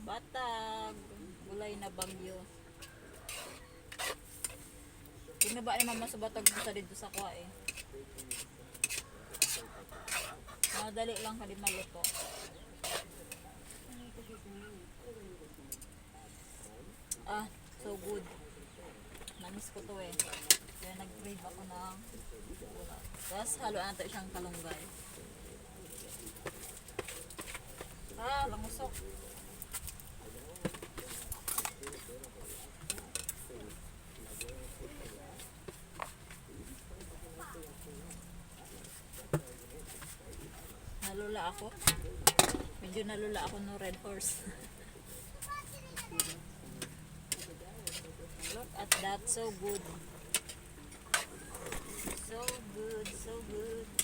Batag. Gulay na bagyo. Kinaba naman mas batag mo sa dito sa kuha eh. Madali lang ka din maluto. Ah, so good. Namiss ko to eh. Kaya nag-crave ako ng ulam. Tapos halo natin siyang kalunggay. Ah, langusok. Nalula ako. Medyo nalula ako ng red horse. Look at that, so good. So good, so good.